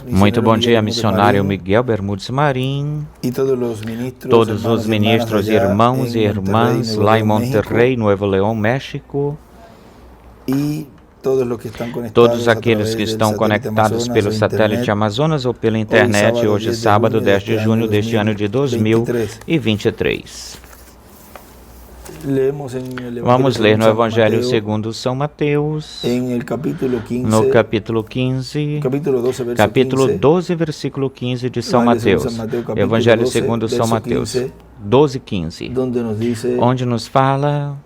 Muito bom dia, missionário Miguel Bermudes Marim, todos os ministros, irmãos e irmãs lá em Monterrey, Nuevo León, México, todos aqueles que estão conectados pelo satélite Amazonas ou pela internet, hoje sábado 10 de junho deste ano de 2023. Vamos ler no Evangelho segundo São Mateus, no capítulo 15, capítulo 12, versículo 15 de São Mateus. Evangelho segundo São Mateus, 12, 15, onde nos fala: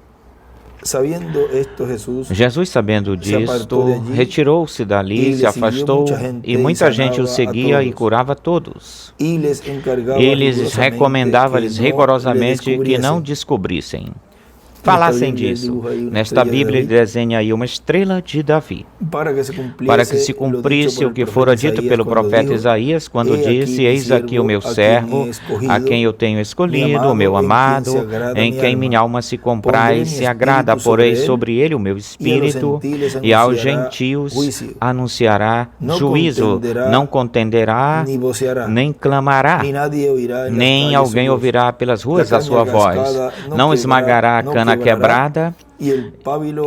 Jesus, sabendo disto, retirou-se dali, se afastou, e muita gente o seguia e curava todos. E lhes recomendava-lhes rigorosamente que não descobrissem, falassem disso. Nesta Bíblia ele desenha aí uma estrela de Davi, para que se cumprisse o que fora dito pelo profeta Isaías, quando disse: eis aqui o meu servo, a quem eu tenho escolhido, o meu amado, em quem minha alma se compraz, se agrada. Porei sobre ele o meu espírito, e aos gentios anunciará juízo. Não contenderá, nem clamará, nem alguém ouvirá pelas ruas a sua voz. Não esmagará a cana quebrada,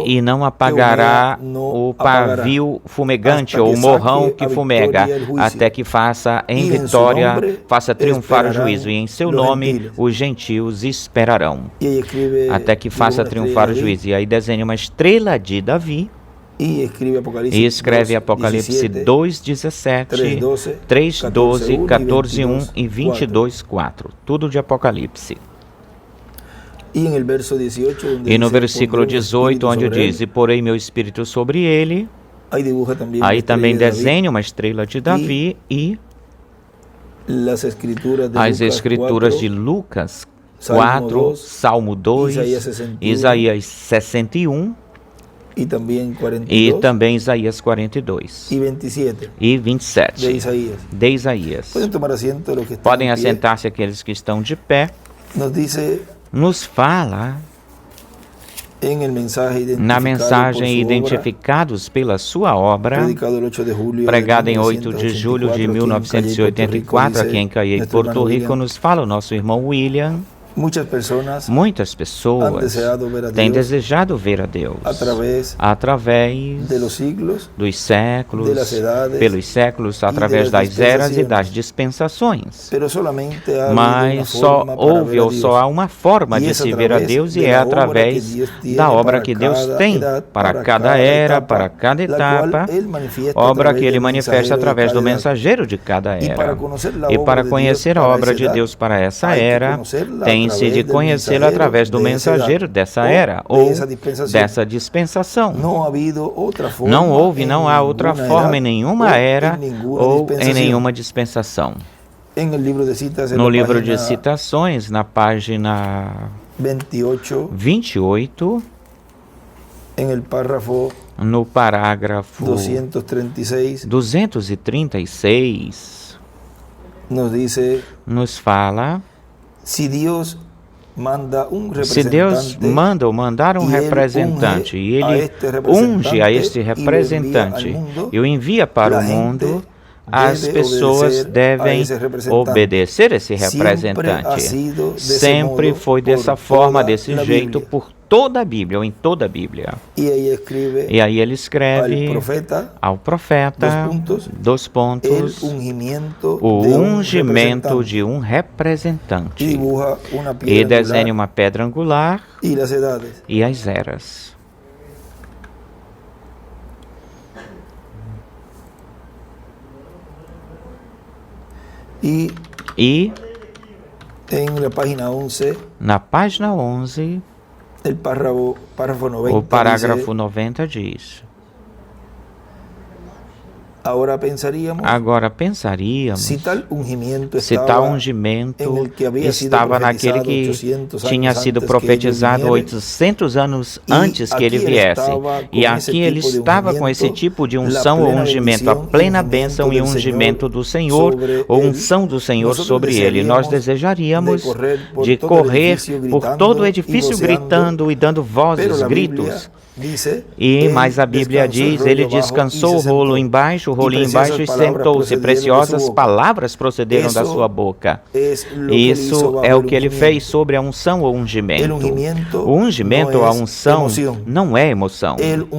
e não apagará o pavio fumegante ou o morrão que fumega, até que faça em vitória, faça triunfar o juízo, e em seu nome os gentios esperarão. Até que faça triunfar o juízo. E aí desenha uma estrela de Davi e escreve Apocalipse 2:17, 3:12, 14:1 e 22:4. Tudo de Apocalipse. E no versículo 18, onde diz: e porei meu espírito sobre ele, aí também desenha uma estrela de Davi e as escrituras de Lucas 4, Salmo 2, Isaías 61 e também Isaías 42 e 27 de Isaías. Podem assentar-se aqueles que estão de pé. Nos fala na mensagem Identificados pela Sua Obra, pregada em 8 de julho de 1984, aqui em Cayey, Porto Rico. Nos fala o nosso irmão William: muitas pessoas têm desejado ver a Deus através dos séculos, pelos séculos, através das eras e das dispensações. Mas só houve ou só há uma forma de se ver a Deus, e é através da obra que Deus tem para cada era, para cada etapa, obra que Ele manifesta através do mensageiro de cada era. E para conhecer a obra de Deus para essa era, tem de conhecê-lo através do mensageiro dessa era ou dessa dispensação. Não houve, não há outra forma em nenhuma era ou em nenhuma dispensação. No livro de citações, na página 28, no parágrafo 236, nos fala: se Deus manda ou mandar um representante, e Ele unge a este representante e o envia para o mundo, as pessoas devem obedecer esse representante. Sempre foi dessa forma, desse jeito, por toda a Bíblia, ou em toda a Bíblia. E aí ele escreve ao profeta, dois pontos, o ungimento de um representante, e desenha uma pedra angular e as eras. E na página 11, o parágrafo 90 diz: agora pensaríamos se tal ungimento estava naquele que tinha sido profetizado 800 anos antes que ele viesse. E aqui ele estava com esse tipo de unção ou ungimento, a plena bênção e ungimento do Senhor, ou unção do Senhor sobre ele. Nós desejaríamos de correr por todo o edifício gritando e dando vozes, gritos, Mas a Bíblia diz, ele descansou o rolo embaixo, o rolinho embaixo e sentou-se. Preciosas palavras procederam da sua boca. Isso é o que ele fez sobre a unção ou ungimento. O ungimento ou a unção não é emoção. O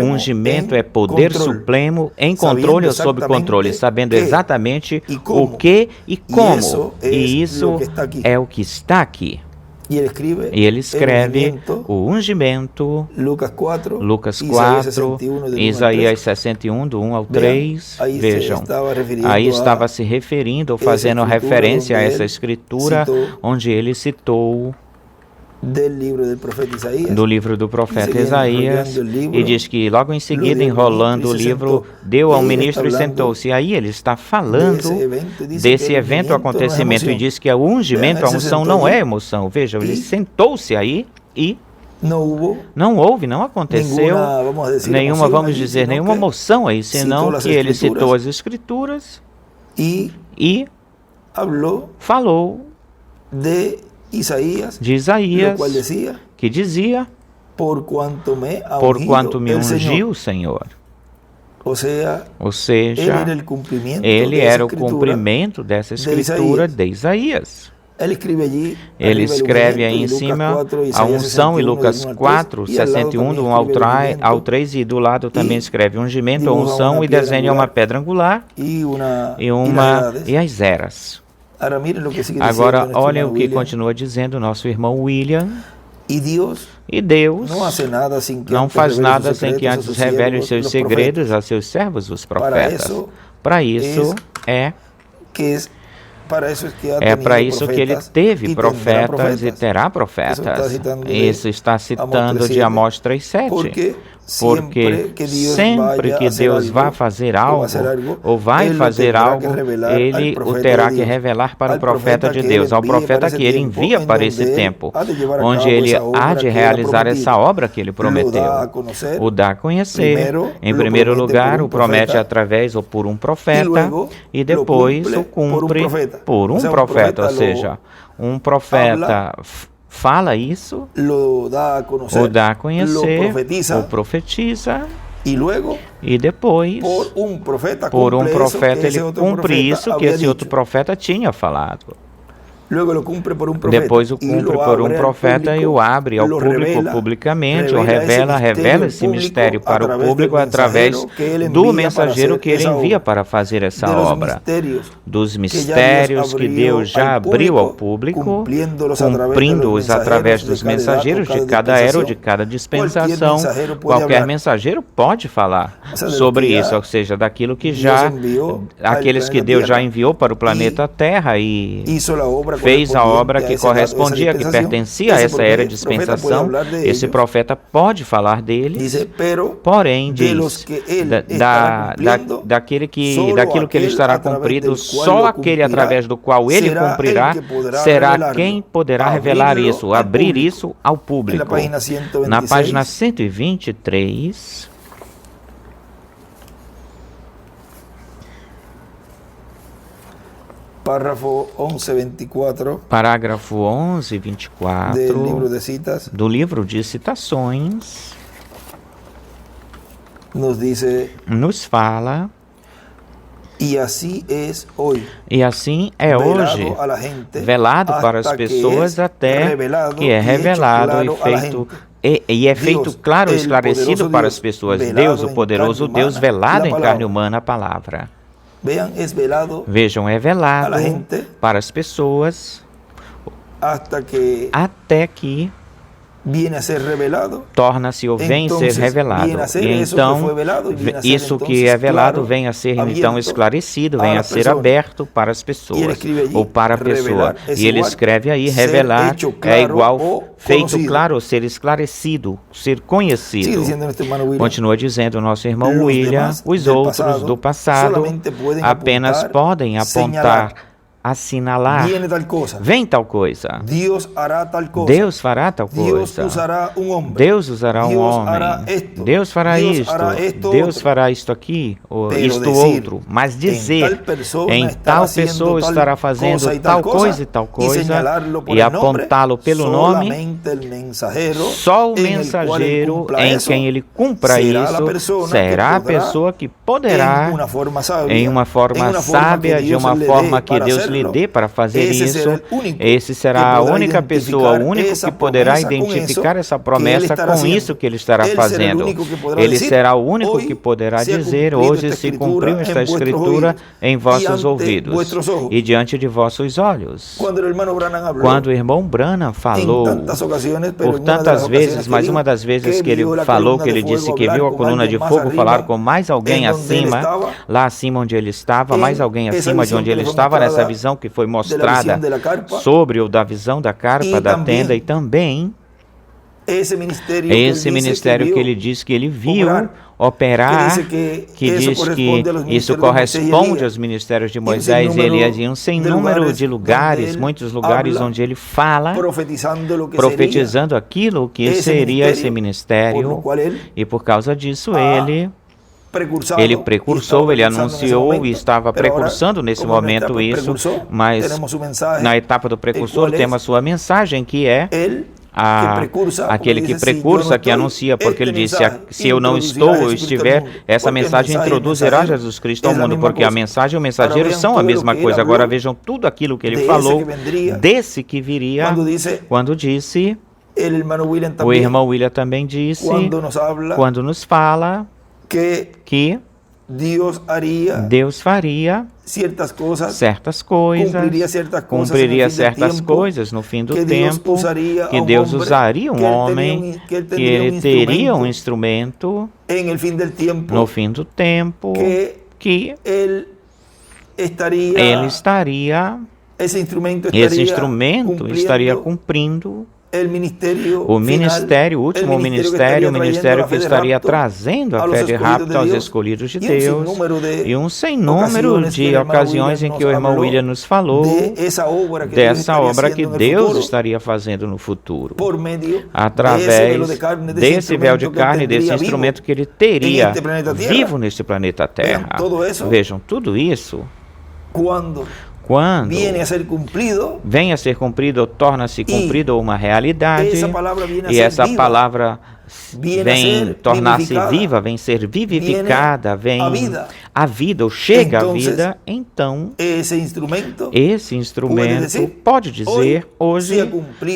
ungimento é poder supremo em controle ou sob controle, sabendo exatamente o que e como. E isso é o que está aqui. E ele escreve o ungimento, Lucas 4, Isaías 61, do 1 ao 3. Vejam, aí estava se referindo ou fazendo referência a essa escritura onde ele citou do livro do profeta Isaías, e diz que logo em seguida, enrolando o livro, deu ao ministro e sentou-se. E aí ele está falando desse evento, acontecimento, e diz que o ungimento, a unção não é emoção. Vejam, ele sentou-se aí e não aconteceu nenhuma, vamos dizer, nenhuma emoção aí, senão que ele citou as escrituras e falou de Isaías, que dizia, por quanto me ungiu o Senhor. Ou seja, ele era o cumprimento dessa escritura de Isaías. Ele escreve aí em cima a unção em Lucas 4, 61, do 1 ao 3, e do lado também escreve ungimento, a unção, e desenha uma pedra angular e as eras. Agora, olhem o que continua dizendo o nosso irmão William. E Deus não faz nada sem que antes revele os seus segredos a seus servos, os profetas. Para isso que ele teve profetas e terá profetas. Isso está citando de Amós 3:7. Porque sempre que Deus vai fazer algo, ou vai fazer algo, ele o terá que revelar para o profeta de Deus, ao profeta que ele envia para esse tempo, onde ele há de realizar essa obra que ele prometeu. O dá a conhecer, em primeiro lugar, o promete através ou por um profeta, e depois o cumpre por um profeta, ou seja, um profeta fala isso, o dá a conhecer, o profetiza, e depois, por um profeta, ele cumpre isso que esse outro profeta tinha falado. Depois o cumpre por um profeta e o abre ao público publicamente, ou revela esse mistério para o público através do mensageiro que ele envia para fazer essa obra. Dos mistérios que Deus já abriu ao público, cumprindo-os através dos mensageiros de cada era ou de cada dispensação. Qualquer mensageiro pode falar sobre isso, ou seja, daquilo que aqueles que Deus já enviou para o planeta Terra e fez a obra que correspondia, que pertencia a essa era de dispensação. Esse profeta pode falar deles, porém, diz, daquilo que ele estará cumprido, só aquele através do qual ele cumprirá será quem poderá revelar isso, abrir isso ao público. Na página 123... Parágrafo 11:24 do livro de citações nos fala: e assim é hoje, velado para as pessoas até que é revelado e é feito claro, esclarecido para as pessoas. Deus, o poderoso Deus, velado em carne humana, a palavra. Vejam, é velado para as pessoas até que torna-se ou vem ser revelado. E então, isso que é velado vem a ser então esclarecido, vem a ser aberto para as pessoas, ou para a pessoa. E ele escreve aí, revelar é igual feito claro, ser esclarecido, ser conhecido. Continua dizendo o nosso irmão William, os outros do passado apenas podem apontar assinalar, vem tal coisa, Deus fará tal coisa, Deus usará um homem, Deus fará isto, Deus fará isto aqui, ou isto outro, mas dizer, em tal pessoa estará fazendo tal coisa e tal coisa, e apontá-lo pelo nome, só o mensageiro em quem ele cumpra isso será a pessoa que poderá, em uma forma sábia, de uma forma que Deus lhe dê para fazer isso. Esse será a única pessoa, o único que poderá identificar essa promessa com isso que ele estará fazendo. Ele será o único que poderá dizer: hoje se cumpriu esta escritura em vossos ouvidos e diante de vossos olhos. Quando o irmão Branham falou, por tantas vezes, mas uma das vezes que ele falou, que ele disse que viu a coluna de fogo falar com mais alguém acima, lá acima onde ele estava, mais alguém acima de onde ele estava, nessa visão que foi mostrada sobre o da visão da carpa, da tenda, e também esse ministério que ele diz que ele viu operar, que diz que isso corresponde aos ministérios de Moisés. Ele é de um sem número de lugares, muitos lugares onde ele fala, profetizando aquilo que seria esse ministério, e por causa disso ele precursou, ele anunciou e estava precursando nesse momento isso, mas na etapa do precursor temos a sua mensagem, que é aquele que precursa, que anuncia, porque ele disse: se eu não estou ou estiver, essa mensagem introduzirá Jesus Cristo ao mundo, porque a mensagem e o mensageiro são a mesma coisa. Agora vejam tudo aquilo que ele falou desse que viria, quando disse, o irmão William também disse, quando nos fala que Deus faria certas coisas, cumpriria certas coisas no fim do tempo, que Deus usaria um homem, que ele teria um instrumento no fim do tempo, que ele estaria, esse instrumento estaria cumprindo o ministério, o último ministério, o ministério que estaria trazendo a fé de rapto aos escolhidos de Deus, e um sem número de ocasiões em que o irmão William nos falou dessa obra que Deus estaria fazendo no futuro, através desse véu de carne, desse instrumento que ele teria vivo neste planeta Terra. Vejam, tudo isso, quando vem a ser cumprido, torna-se cumprido uma realidade, e essa palavra vem tornar-se viva, vem ser vivificada, vem a vida, ou chega à vida, então esse instrumento pode dizer: hoje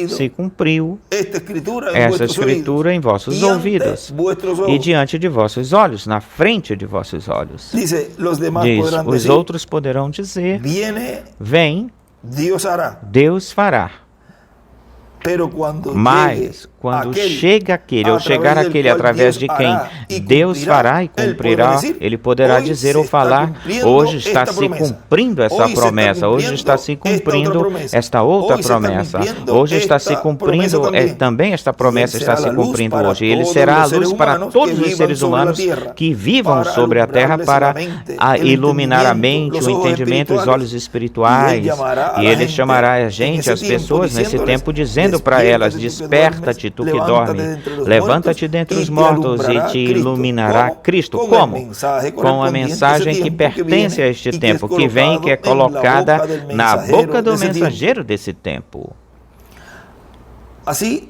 se cumpriu essa escritura em vossos ouvidos e diante de vossos olhos, na frente de vossos olhos. Diz, os outros poderão dizer: vem, Deus fará. Mas quando chega aquele, ou chegar aquele através de quem Deus fará e cumprirá, ele poderá dizer ou falar: hoje está se cumprindo essa promessa, hoje está se cumprindo esta outra promessa, hoje está se cumprindo, também esta promessa está se cumprindo hoje. Ele será a luz para todos os seres humanos que vivam sobre a terra, para iluminar a mente, o entendimento, os olhos espirituais, e ele chamará a gente, as pessoas nesse tempo, dizendo para elas: desperta-te, tu que dorme, levanta-te dentre os mortos e te iluminará Cristo. Como? Com a mensagem que pertence a este tempo, que vem, que é colocada na boca do mensageiro desse tempo. Assim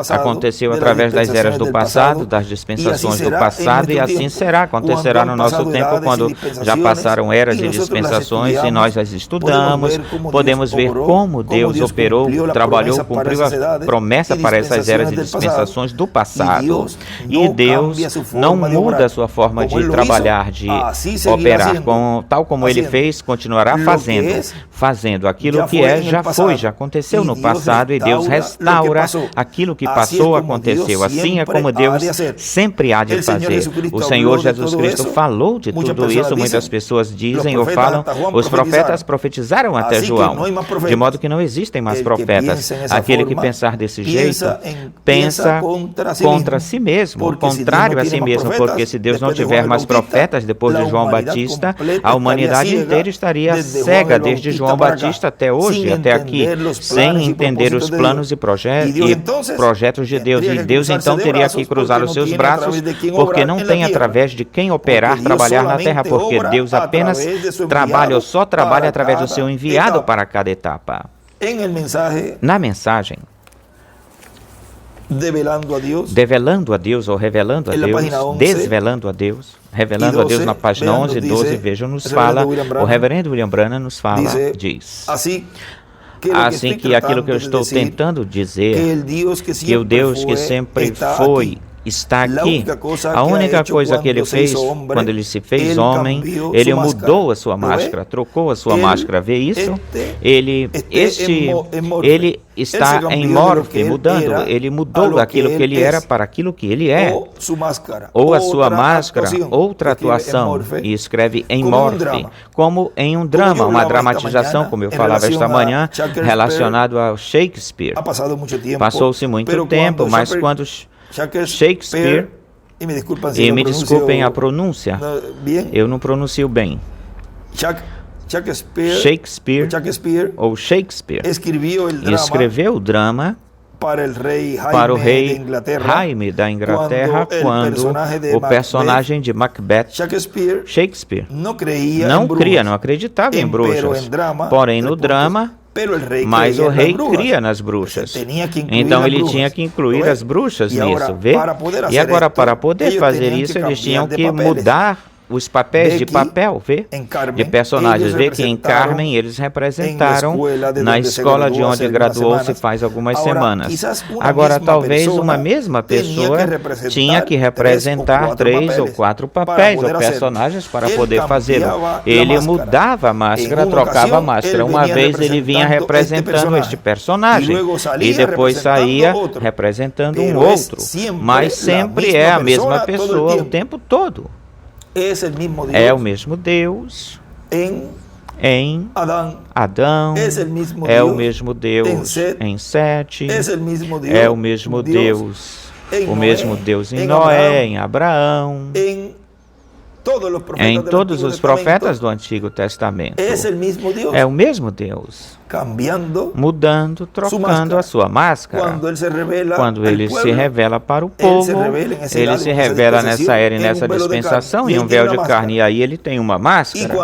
aconteceu através das eras do passado, das dispensações do passado, e assim acontecerá no nosso tempo, quando já passaram eras e dispensações e nós as estudamos. Podemos ver como Deus operou, trabalhou, cumpriu a promessa para essas eras e dispensações do passado. E Deus não muda a sua forma de trabalhar, de operar. Tal como Ele fez, continuará fazendo aquilo que já foi, já aconteceu no passado, e Deus restaura aquilo que passou, aconteceu. Assim é como Deus sempre há de fazer. O Senhor Jesus Cristo falou de tudo isso. Muitas pessoas dizem ou falam, os profetas profetizaram até João, de modo que não existem mais profetas. Aquele que pensar desse jeito, pensa contra si mesmo, contrário a si mesmo, porque se Deus não tiver mais profetas depois de João Batista, a humanidade inteira estaria cega desde João Batista até hoje, até aqui, sem entender os planos e projetos de Deus. E Deus então teria que cruzar os seus braços, porque não tem através de quem operar, trabalhar na terra, porque Deus apenas trabalha ou só trabalha através do seu enviado para cada etapa. Na mensagem, develando a Deus ou revelando a Deus, desvelando a Deus, revelando a Deus na página 11 e 12, vejam, nos fala, o reverendo William Branham nos fala, diz, assim que aquilo que eu estou tentando dizer, que o Deus que sempre foi, está aqui. A única coisa que ele fez quando ele se fez homem, ele mudou a sua máscara, trocou a sua máscara. Vê isso? Ele está em morfe, mudando. Ele mudou aquilo que ele era para aquilo que ele é. Ou a sua máscara, outra atuação, e escreve em morfe, como em um drama, uma dramatização, como eu falava esta manhã, relacionado ao Shakespeare. Passou-se muito tempo, mas quando Shakespeare, e me desculpem a pronúncia, eu não pronuncio bem. Shakespeare escreveu o drama para o rei Jaime da Inglaterra, quando o personagem de Macbeth, Shakespeare, não acreditava em bruxas, porém no drama, mas o rei cria nas bruxas. Então ele tinha que incluir as bruxas nisso, vê? E agora, para poder fazer isso, eles tinham que mudar os papéis de papel, vê? De personagens, vê que em Carmen eles representaram na escola de onde graduou-se faz algumas semanas. Agora, talvez uma mesma pessoa tinha que representar 3 ou 4 papéis ou personagens para poder fazê-lo. Ele mudava a máscara, trocava a máscara. Uma vez ele vinha representando este personagem e depois saía representando um outro. Mas sempre é a mesma pessoa o tempo todo. É o mesmo Deus em Adão, é o mesmo Deus em Sete, é o mesmo Deus em Noé, em Abraão, em todos os profetas do Antigo Testamento. É o mesmo Deus, mudando, trocando a sua máscara. Quando ele se revela para o povo, ele se revela nessa era e nessa dispensação em um véu de carne, e aí ele tem uma máscara.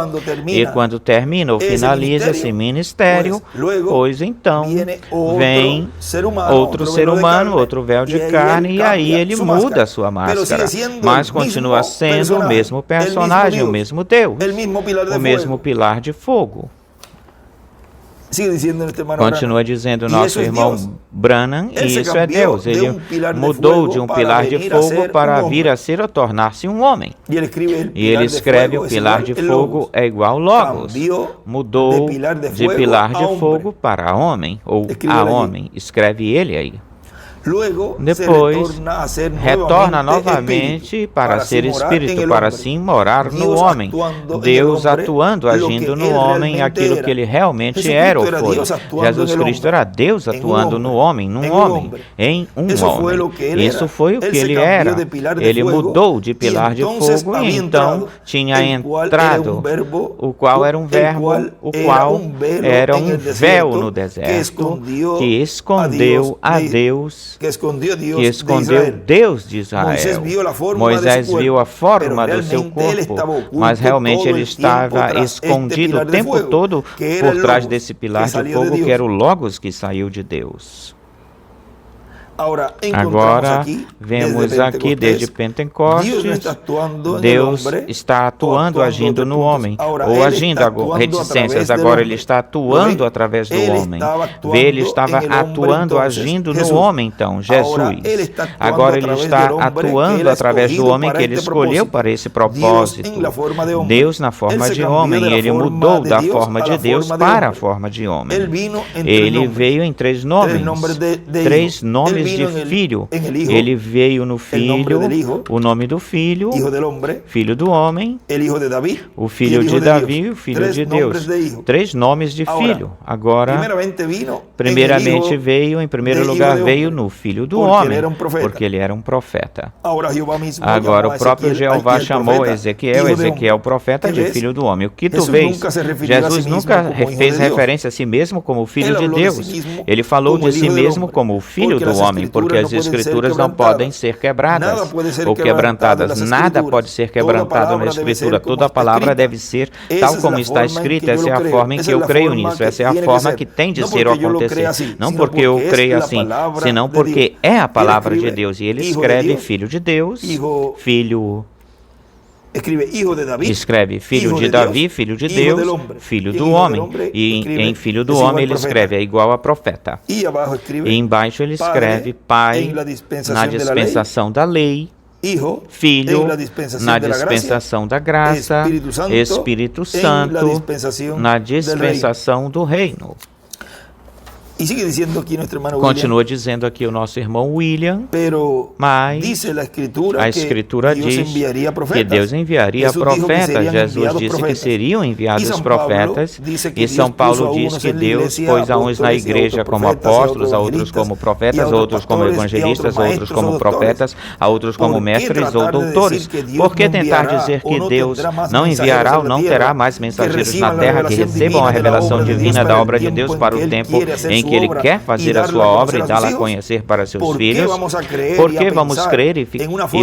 E quando termina ou finaliza esse ministério, pois então vem outro ser humano, outro véu de carne, e aí ele muda a sua máscara, mas continua sendo o mesmo personagem, o mesmo Deus, o mesmo pilar de fogo. Continua dizendo nosso irmão Branham, e isso é Deus. Ele mudou de um pilar de fogo para vir a ser ou tornar-se um homem. E ele escreve, o pilar de fogo é igual Logos. Mudou de pilar de fogo para homem, ou a homem. Escreve ele aí. Depois, retorna novamente para ser espírito, para assim morar no homem. Deus atuando, agindo no homem, aquilo que ele realmente era ou foi. Jesus Cristo era Deus atuando no homem, num homem, em um homem. Isso foi o que ele era. Ele mudou de pilar de fogo e então tinha entrado, o qual era um verbo, o qual era um véu no deserto, que escondeu a Deus, que escondeu Deus de Israel. Moisés viu a forma do seu corpo, mas realmente ele estava escondido o tempo todo por trás desse pilar de fogo, que era o Logos que saiu de Deus. Agora, vemos aqui desde Pentecostes, Deus está atuando, agindo no homem, ou agindo, reticências, agora Ele está atuando através do homem. Ele estava atuando, agindo no homem, então, Jesus. Agora Ele está atuando através do homem que Ele escolheu para esse propósito. Deus na forma de homem, Ele mudou da forma de Deus para a forma de homem. Ele veio em três nomes de filho. Ele veio no filho, o nome do filho, filho do homem, o filho de Davi e o filho de Deus. Três nomes de filho. Agora, primeiramente veio, em primeiro lugar, veio no filho do homem, porque ele era um profeta. Agora, o próprio Jeová chamou Ezequiel, profeta, de filho do homem. O que tu vês? Jesus nunca fez referência a si mesmo como o filho de Deus. Ele falou de si mesmo como o filho do homem, porque as Escrituras não podem ser quebradas ou quebrantadas. Nada pode ser quebrantado na Escritura. Toda a palavra deve ser tal como está escrita. Essa é a forma em que eu creio nisso. Essa é a forma que tem de ser ou acontecer. Não porque eu creio assim, senão porque é a palavra de Deus. E ele escreve filho de Deus, escreve filho de Davi, filho de Deus, filho do homem. E em filho do homem ele escreve, é igual a profeta. E embaixo ele escreve pai na dispensação da lei, Filho na dispensação da graça, Espírito Santo na dispensação do reino. Continua dizendo aqui o nosso irmão William, mas a Escritura diz que Deus enviaria profetas. Jesus disse que seriam enviados profetas, e São Paulo diz que Deus pôs a uns na igreja como apóstolos, a outros como profetas, a outros como evangelistas, a outros como profetas, a outros como mestres ou doutores. Por que tentar dizer que Deus não enviará ou não terá mais mensageiros na terra que recebam a revelação divina da obra de Deus para o tempo em que Ele quer fazer a sua obra e dá-la a conhecer para seus filhos? Por que vamos crer e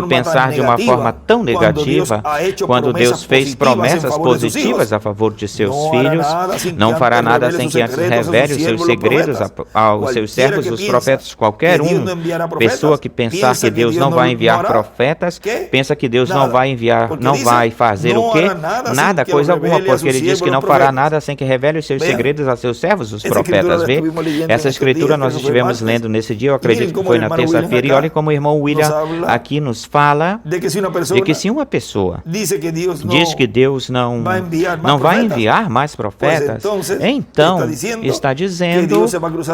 pensar de uma forma tão negativa quando Deus fez promessas positivas a favor de seus filhos? Não fará nada sem que antes revele os seus segredos aos seus servos, os profetas. Qualquer pessoa que pensar que Deus não vai enviar profetas, pensa que Deus não vai enviar, não vai fazer o quê? Nada, coisa alguma, porque Ele diz que não fará nada sem que revele os seus segredos a seus servos, os profetas. Vê? Essa escritura nós estivemos lendo nesse dia, eu acredito que foi na terça-feira, e olhem como o irmão William aqui nos fala de que se uma pessoa diz que Deus não vai enviar mais profetas, então está dizendo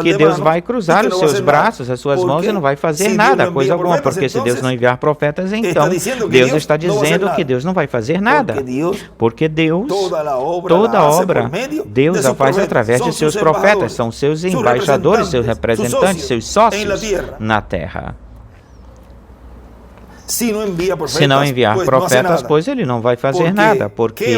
que Deus vai cruzar os seus braços, as suas mãos e não vai fazer nada, coisa alguma, porque se Deus não enviar profetas, então Deus está dizendo que Deus não vai fazer nada, porque Deus, toda a obra, Deus a faz através de seus profetas, são seus embaixadores, seus representantes, seus sócios na terra. Se não enviar profetas, pois ele não vai fazer nada, porque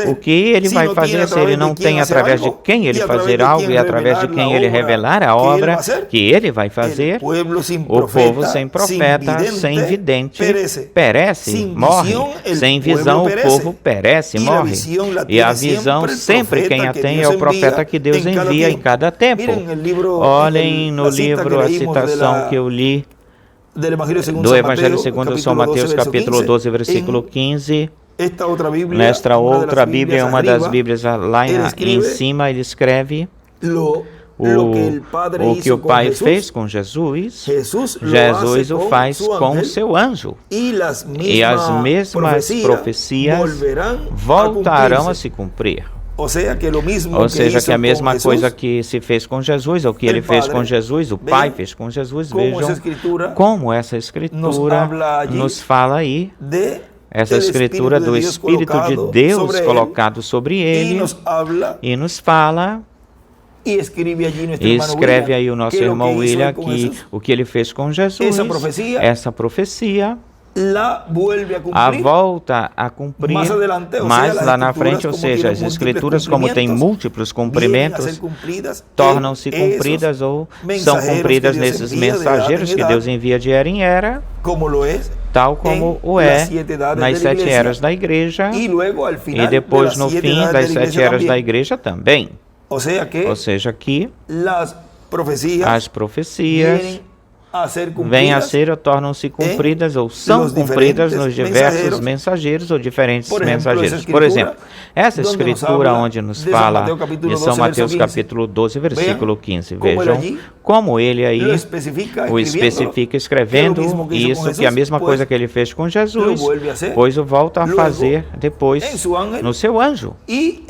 o que ele vai fazer se ele não tem através de quem ele fazer algo e através de quem ele revelar a obra que ele vai fazer? O povo sem profeta, sem vidente, perece, morre. Sem visão, o povo perece, morre. E a visão, sempre quem a tem é o profeta que Deus envia em cada tempo. Olhem no livro a citação que eu li do Evangelho segundo São Mateus, capítulo 12, versículo 15. Nesta outra Bíblia, uma das Bíblias lá em cima, ele escreve o que o Pai fez com Jesus, Jesus o faz com o seu anjo. E as mesmas profecias voltarão a se cumprir. Ou seja, que a mesma coisa que se fez com Jesus, ou que ele fez com Jesus, o Pai fez com Jesus, vejam como essa Escritura nos fala aí, essa Escritura do Espírito de Deus colocado sobre ele, e nos fala, e escreve aí o nosso irmão William que o que ele fez com Jesus, essa profecia, a volta a cumprir mais lá na frente, ou seja, as Escrituras, como têm múltiplos cumprimentos, tornam-se cumpridas ou são cumpridas nesses mensageiros que Deus envia de era em era, tal como o é nas 7 eras da igreja, e depois no fim das 7 eras da igreja também. Ou seja, que as profecias vêm a ser ou tornam-se cumpridas ou são cumpridas nos diversos mensageiros ou diferentes mensageiros. Por exemplo, essa escritura onde nos fala de São Mateus capítulo 12, versículo 15. Vejam como ele aí o especifica escrevendo isso, que é a mesma coisa que ele fez com Jesus, pois o volta a fazer depois no seu anjo. E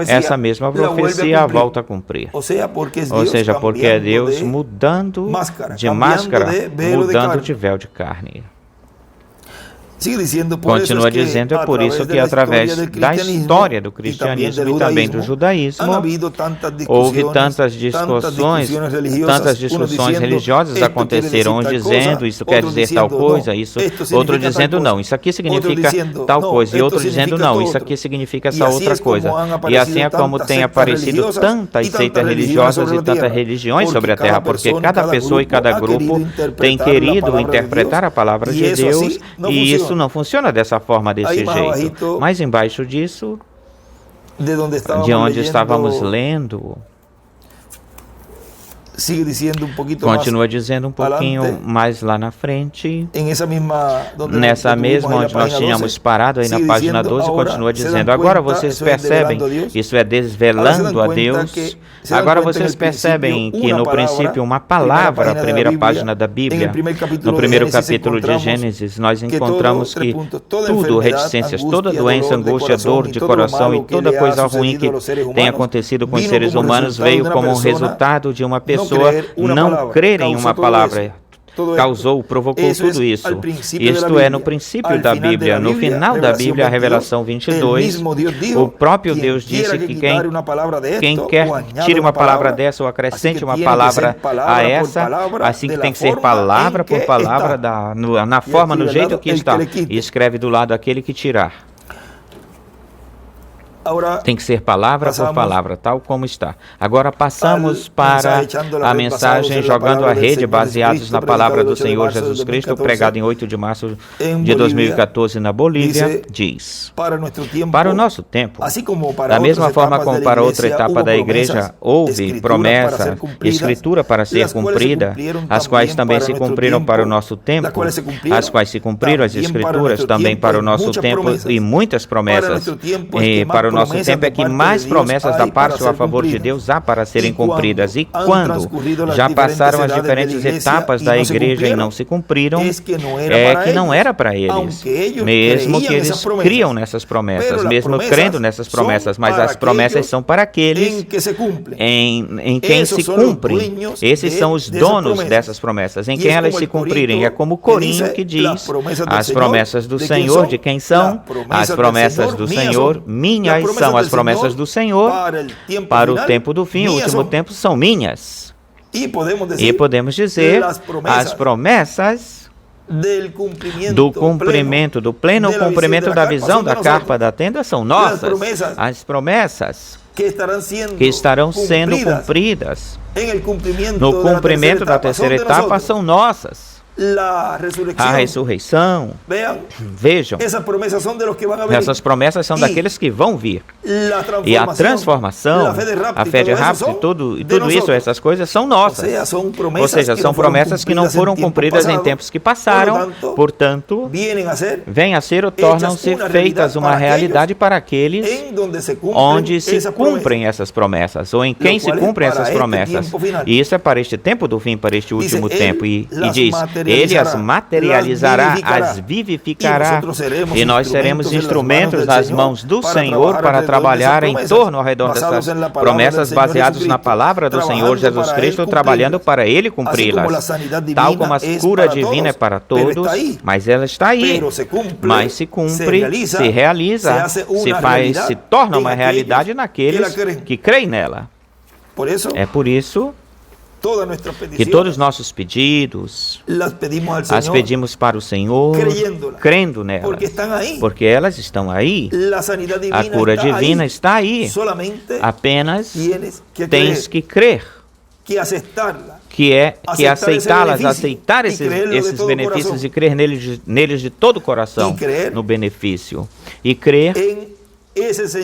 essa mesma profecia volta a cumprir. Ou seja, porque é Deus mudando de máscara, mudando de véu de carne. Continua dizendo, é por isso que através da história do cristianismo e também do judaísmo, houve tantas discussões religiosas aconteceram, uns dizendo, isso quer dizer tal coisa, isso, outro dizendo não, isso aqui significa tal coisa, e outro dizendo não, isso aqui significa essa outra coisa. E assim é como tem aparecido tantas seitas religiosas e tantas religiões sobre a terra, porque cada pessoa e cada grupo tem querido interpretar a palavra de Deus, e isso não funciona dessa forma, desse jeito. Mas embaixo disso, de onde estávamos lendo, continua dizendo um pouquinho mais lá na frente, nessa mesma onde nós tínhamos parado, aí na página 12, continua dizendo, agora vocês percebem, isso é desvelando a Deus, agora vocês percebem que no princípio uma palavra, a primeira página da Bíblia, no primeiro capítulo de Gênesis, nós encontramos que tudo, reticências, toda doença, angústia, dor de coração e toda coisa ruim que tem acontecido com os seres humanos veio como um resultado de uma pessoa não crer em uma palavra, provocou tudo isso. Isto é no princípio da Bíblia. No final da Bíblia, a Revelação 22, o próprio Deus disse que quem quer tire uma palavra dessa ou acrescente uma palavra a essa, assim que tem que ser palavra por palavra, na forma, no jeito que está. E escreve do lado aquele que tirar. Tem que ser palavra por palavra, tal como está. Agora passamos para a mensagem Jogando a Rede, baseados na palavra do Senhor Jesus Cristo, pregada em 8 de março de 2014 na Bolívia, diz: para o nosso tempo, da mesma forma como para outra etapa da igreja, houve promessa, escritura para ser cumprida, as quais também se cumpriram para o nosso tempo, as quais se cumpriram as escrituras também para o nosso tempo, e muitas promessas para o nosso tempo é que mais promessas da parte ou a favor de Deus há para serem cumpridas. E quando já passaram as diferentes etapas da igreja e não se cumpriram, é que não era para eles. Mesmo que eles criam nessas promessas, mesmo crendo nessas promessas, mas as promessas são para aqueles em quem se cumprem. Esses são os donos dessas promessas, em quem elas se cumprirem. É como Corinho que diz, as promessas do Senhor, de quem são? As promessas do Senhor, minhas são as promessas do Senhor para o tempo do fim, o último tempo, são minhas. E podemos dizer, as promessas do cumprimento, do pleno cumprimento da visão da carpa da tenda são nossas. As promessas que estarão sendo cumpridas no cumprimento da terceira etapa são nossas. A ressurreição, vejam, essas promessas são daqueles que vão vir. E a transformação, a fé de rápido e tudo isso, essas coisas são nossas. Ou seja, são promessas que não foram cumpridas em tempos que passaram, portanto, vêm a ser ou tornam-se feitas uma realidade para aqueles onde se cumprem essas promessas, ou em quem se cumprem essas promessas. E isso é para este tempo do fim, para este último tempo. E diz, ele as materializará, as vivificará, e nós seremos instrumentos nas mãos do Senhor para trabalhar em torno ao redor dessas promessas baseadas na palavra do Senhor Jesus Cristo, trabalhando para Ele cumpri-las. Tal como a cura divina é para todos, mas ela está aí, mas se cumpre, se realiza, se torna uma realidade naqueles que creem nela. É por isso que todos os nossos pedidos as pedimos para o Senhor, crendo nelas, porque elas estão aí. A cura divina está aí. Apenas tens que crer, que aceitá-las, aceitar esses benefícios e crer neles de todo o coração, no benefício, e crer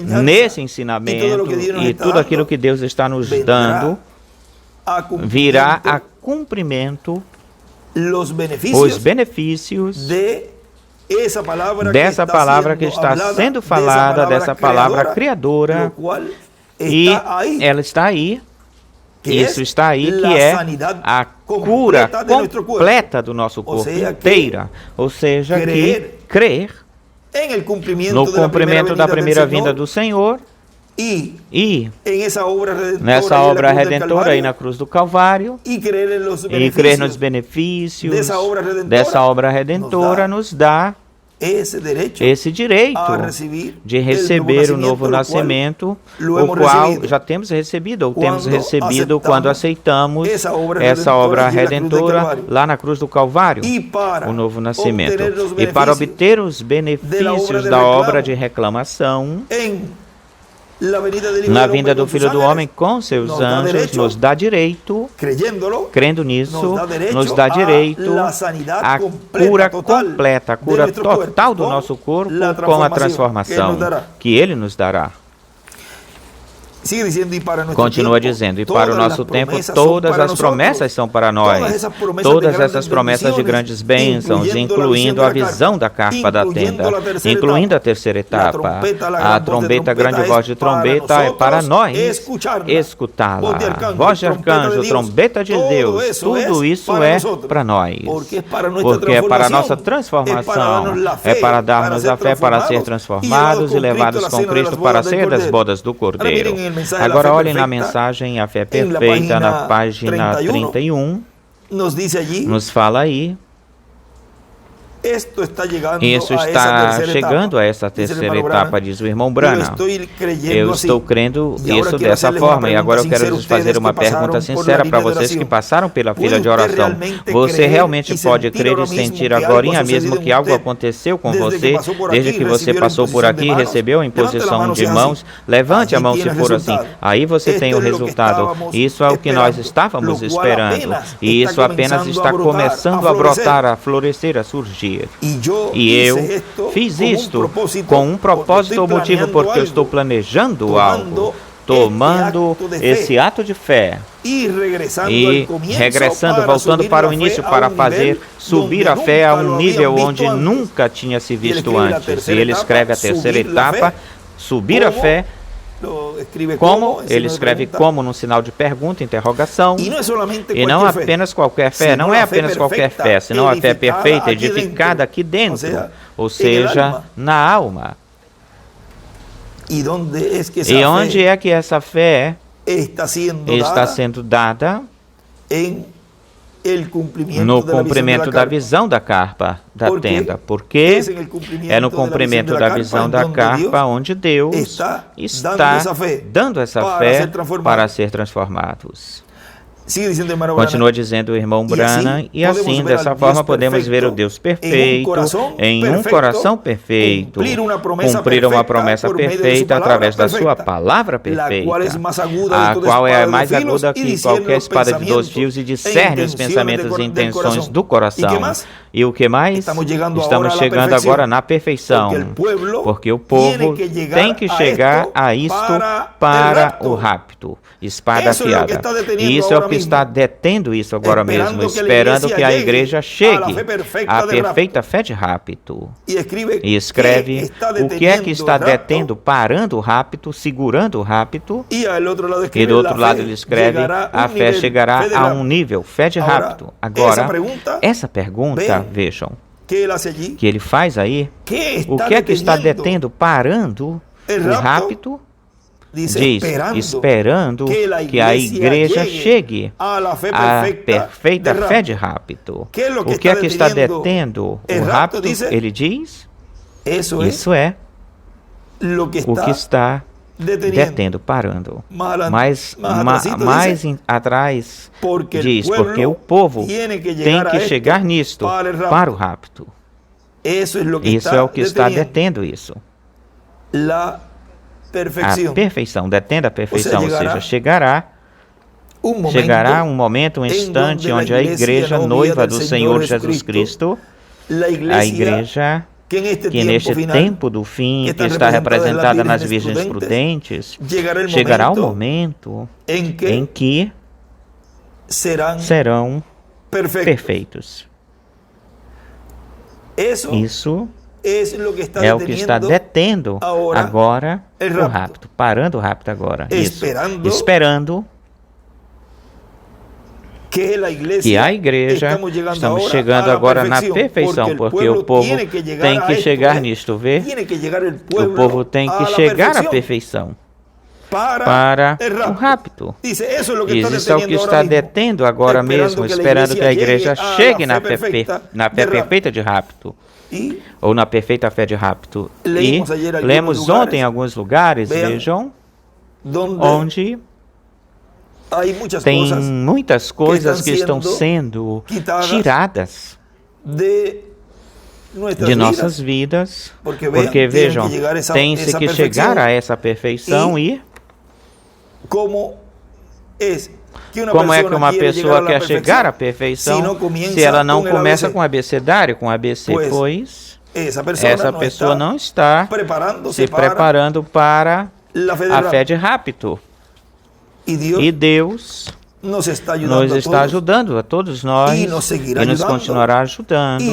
nesse ensinamento, e tudo aquilo que Deus está nos dando virá a cumprimento os benefícios dessa palavra que está sendo falada, dessa palavra criadora, e ela está aí. Isso está aí, que é a cura completa do nosso corpo inteira. Ou seja, que crer no cumprimento da primeira vinda do Senhor e nessa obra redentora aí na cruz do Calvário, e crer nos benefícios dessa obra redentora nos dá esse direito de receber o novo nascimento, o qual já temos recebido, ou temos recebido quando aceitamos essa obra redentora lá na cruz do Calvário, o novo nascimento. E para obter os benefícios da obra de reclamação, na vinda do Filho do Homem com seus anjos, nos dá direito, crendo nisso, nos dá direito à cura completa, a cura total do nosso corpo com a transformação que Ele nos dará. Continua dizendo, e para o nosso tempo todas as promessas são para nós, todas essas promessas de grandes bênçãos, incluindo a visão da carpa da tenda, incluindo a terceira etapa, a trombeta, grande voz de trombeta é para nós escutá-la, voz de arcanjo, trombeta de Deus, tudo isso é para nós, porque é para a nossa transformação, é para dar-nos a fé para ser transformados e levados com Cristo para ser das bodas do Cordeiro. Agora olhem na mensagem A Fé Perfeita, na página 31, nos fala aí, isso está chegando a essa terceira etapa, diz o irmão Branham. Eu estou crendo isso dessa forma. E agora eu quero lhes fazer uma pergunta sincera para vocês que passaram pela fila de oração. Você realmente pode crer e sentir agora mesmo que algo aconteceu com você, desde que você passou por aqui e recebeu a imposição de mãos? Levante a mão se for assim. Aí você tem o resultado. Isso é o que nós estávamos esperando. E isso apenas está começando a brotar, a florescer, a surgir. E eu fiz isto com um propósito ou motivo, porque eu estou planejando algo, tomando esse ato de fé e regressando, voltando para o início, para fazer subir a fé a um nível onde nunca tinha se visto antes. E ele escreve a terceira etapa, subir a fé. Como? Ele escreve como num sinal de pergunta, interrogação. E não apenas qualquer fé, não é apenas qualquer fé, senão a fé perfeita, edificada aqui dentro, ou seja, na alma. E onde é que essa fé está sendo dada? No cumprimento da visão da carpa da tenda, porque é no cumprimento da visão da carpa onde Deus está dando essa fé para ser transformados. Continua dizendo o irmão Branham, e assim, dessa forma, podemos ver o Deus perfeito em um coração perfeito, cumprir uma promessa perfeita através da sua palavra perfeita, a qual é mais aguda que qualquer espada de 2 fios e discerne os pensamentos e intenções do coração. E o que mais? Estamos chegando agora na perfeição, porque o povo tem que chegar a isto para o rapto, espada afiada. E isso é o que está detendo isso agora mesmo, esperando que a igreja chegue à perfeita fé de rapto. E escreve o que é que está detendo, parando o rapto, segurando o rapto. E do outro lado ele escreve, a fé chegará a um nível, fé de rapto. Agora, essa pergunta, vejam, que ele faz aí, o que é que está detendo, parando o rapto? Diz, esperando que a igreja chegue à perfeita fé de rapto. O que é que está detendo o rapto? Ele diz, isso é o que está detendo, parando. Mas mais atrás diz, porque o povo tem que chegar nisto para o rapto. Isso é o que está detendo isso. A perfeição, detendo a perfeição, ou seja, chegará um momento, um instante, onde a igreja noiva do Senhor Jesus Cristo, a igreja que neste tempo do fim, que está representada nas virgens prudentes, chegará o momento em que serão perfeitos. Isso é o que está detendo agora o rapto, parando o rapto agora. Isso. Esperando que a igreja, estamos chegando agora na perfeição, porque o povo tem que chegar nisto, vê? O povo tem que chegar à perfeição para o rapto. Diz, isso é o que está detendo agora mesmo, esperando que a igreja chegue na fé perfeita de rapto, ou na perfeita fé de rapto. E lemos ontem em alguns lugares, vejam, onde tem muitas coisas que estão sendo tiradas de nossas vidas, porque vejam, tem-se que chegar a essa perfeição e como é que uma pessoa quer chegar à perfeição se ela não começa com abecedário, com ABC, pois essa pessoa não está se preparando para a fé de rapto. E Deus nos está ajudando a todos nós e nos continuará ajudando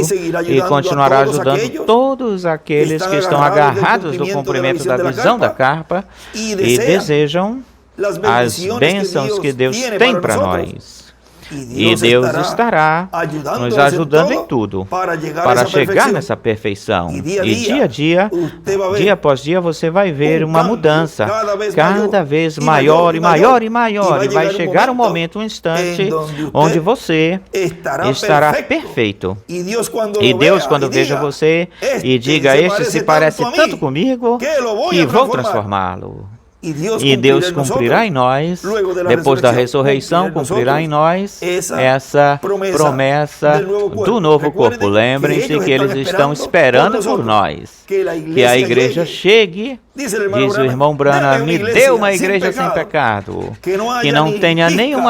e continuará ajudando todos aqueles que estão agarrados do cumprimento da visão da carpa e desejam as bênçãos que Deus tem para nós. E Deus estará nos ajudando em tudo para chegar nessa perfeição. E dia a dia, dia após dia, você vai ver uma mudança cada vez maior e maior e maior. E vai chegar um momento, um instante, onde você estará perfeito. E Deus, quando veja você e diga, este se parece tanto comigo que vou transformá-lo. E Deus cumprirá em nós, depois da ressurreição, cumprirá em nós essa promessa do novo corpo. Lembrem-se que eles estão esperando por nós, que a igreja chegue. Diz o irmão Branham, me dê uma igreja sem pecado, que não tenha nenhum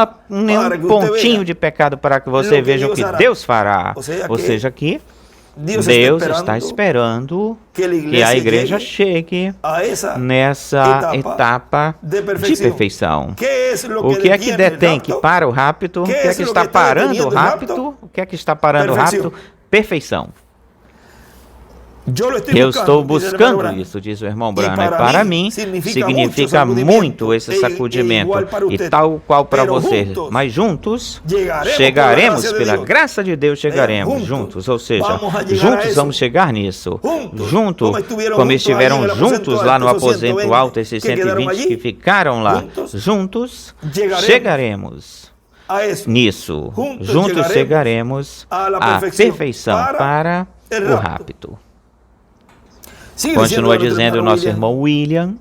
pontinho de pecado para que você veja o que Deus fará. Ou seja, que Deus está esperando que a igreja chegue nessa etapa de perfeição. O que é que detém que para o rapto? O que é que está parando o rapto? O que é que está parando o rapto? Perfeição. Eu estou buscando isso, diz o irmão Branham. Para mim, significa muito esse sacudimento, e tal qual para você. Mas juntos, chegaremos, pela graça de Deus, chegaremos juntos. Ou seja, juntos vamos chegar nisso. Junto, como estiveram juntos lá no aposento alto, esses 120 que ficaram lá. Juntos, chegaremos nisso. Juntos chegaremos à perfeição para o rapto. Continua dizendo o nosso irmão William,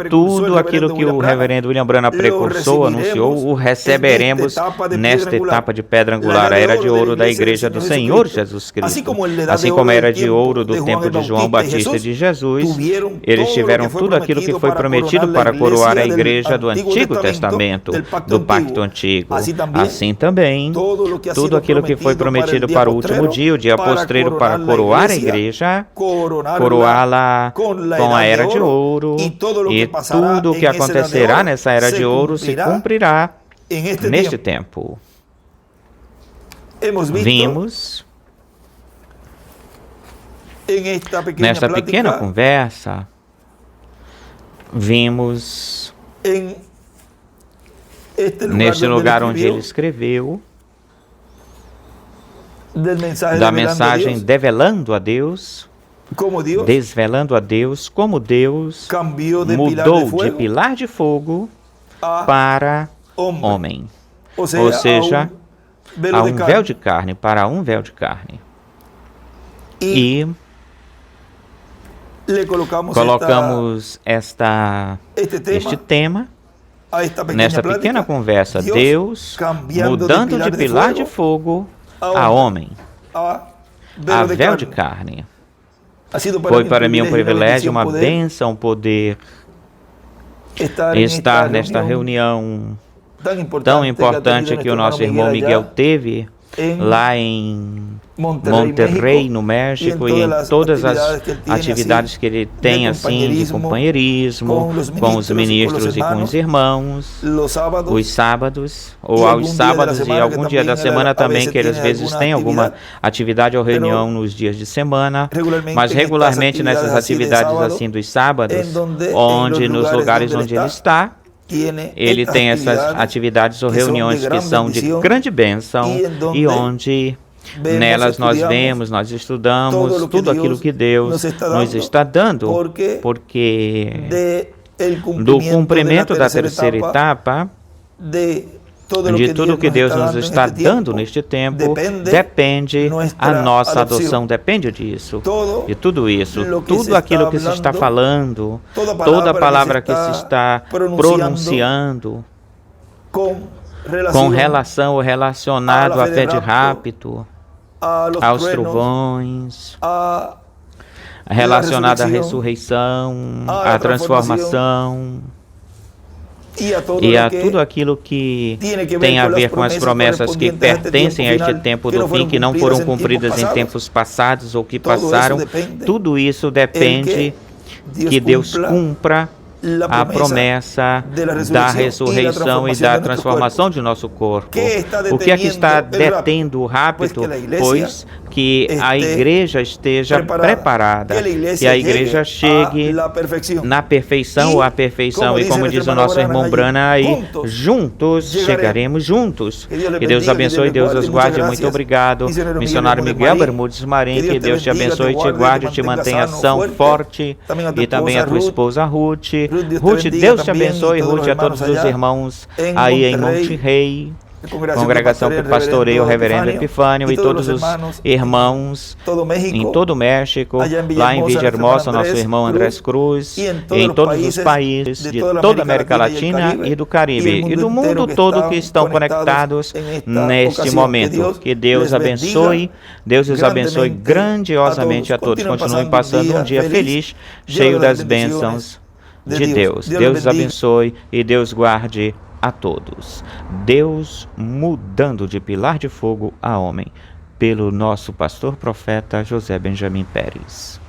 tudo aquilo que o reverendo William Branham precursor anunciou, o receberemos nesta etapa de pedra angular, a era de ouro da igreja do Senhor Jesus Cristo. Assim como a era de ouro do tempo de João Batista e de Jesus, eles tiveram tudo aquilo que foi prometido para coroar a igreja do Antigo Testamento, do Pacto Antigo. Assim também, tudo aquilo que foi prometido para o último dia, o dia postreiro, para coroar a igreja, coroá-la com a era de ouro. E tudo o que acontecerá nessa era de ouro se cumprirá neste tempo. Vimos nesta pequena conversa, vimos neste lugar onde ele escreveu da mensagem Develando a Deus, desvelando a Deus, como Deus mudou de pilar de fogo para homem. Ou seja, a um véu de carne, para um véu de carne. E colocamos este tema nesta pequena conversa. Deus mudando de pilar de fogo a homem, a véu de carne. Foi para mim um privilégio, uma bênção poder estar nesta reunião tão importante que o nosso irmão Miguel teve lá em Monterrey, no México, e em todas as atividades que ele tem, assim, de companheirismo com os ministros e com os irmãos, os sábados, ou aos sábados e algum dia da semana também, que ele às vezes tem alguma atividade ou reunião nos dias de semana, mas regularmente nessas atividades assim dos sábados, onde nos lugares onde ele está, ele tem essas atividades ou reuniões que são de grande bênção e onde nelas nós vemos, nós estudamos tudo aquilo que Deus nos está dando, porque do cumprimento da terceira etapa, de tudo que Deus nos está dando neste tempo, depende a nossa adoção, depende disso, de tudo isso, tudo aquilo que se está falando, toda palavra que se está pronunciando com relação ou relacionado à fé de rapto, aos trovões, relacionado à ressurreição, à transformação, e a tudo aquilo que tem a ver com as promessas que pertencem a este tempo do fim, que não foram cumpridas em tempos passados ou que passaram, tudo isso depende que Deus cumpra a promessa da ressurreição e da transformação de nosso corpo. O que é que está detendo o rapto? Pois que a igreja esteja preparada, que a igreja chegue na perfeição ou à perfeição. E como diz o nosso irmão Brana aí, juntos chegaremos juntos. Que Deus abençoe, Deus os guarde. Muito obrigado, missionário Miguel Bermudes Marim. Que Deus te abençoe, te guarde, te mantenha são, forte. E também a tua esposa Ruth. Ruth, Deus te abençoe, Ruth, a todos os irmãos aí em Monterrey, congregação que pastoreia o reverendo Epifânio, e todos os irmãos em todo o México, lá em Villahermosa, nosso irmão Andrés Cruz, e em todos os países de toda a América Latina e do Caribe, e do mundo todo que estão conectados neste momento. Que Deus abençoe, Deus os abençoe grandiosamente a todos. Continuem passando um dia feliz, cheio das bênçãos de Deus. Deus os abençoe e Deus guarde a todos. Deus mudando de pilar de fogo a homem, pelo nosso pastor profeta José Benjamin Pérez.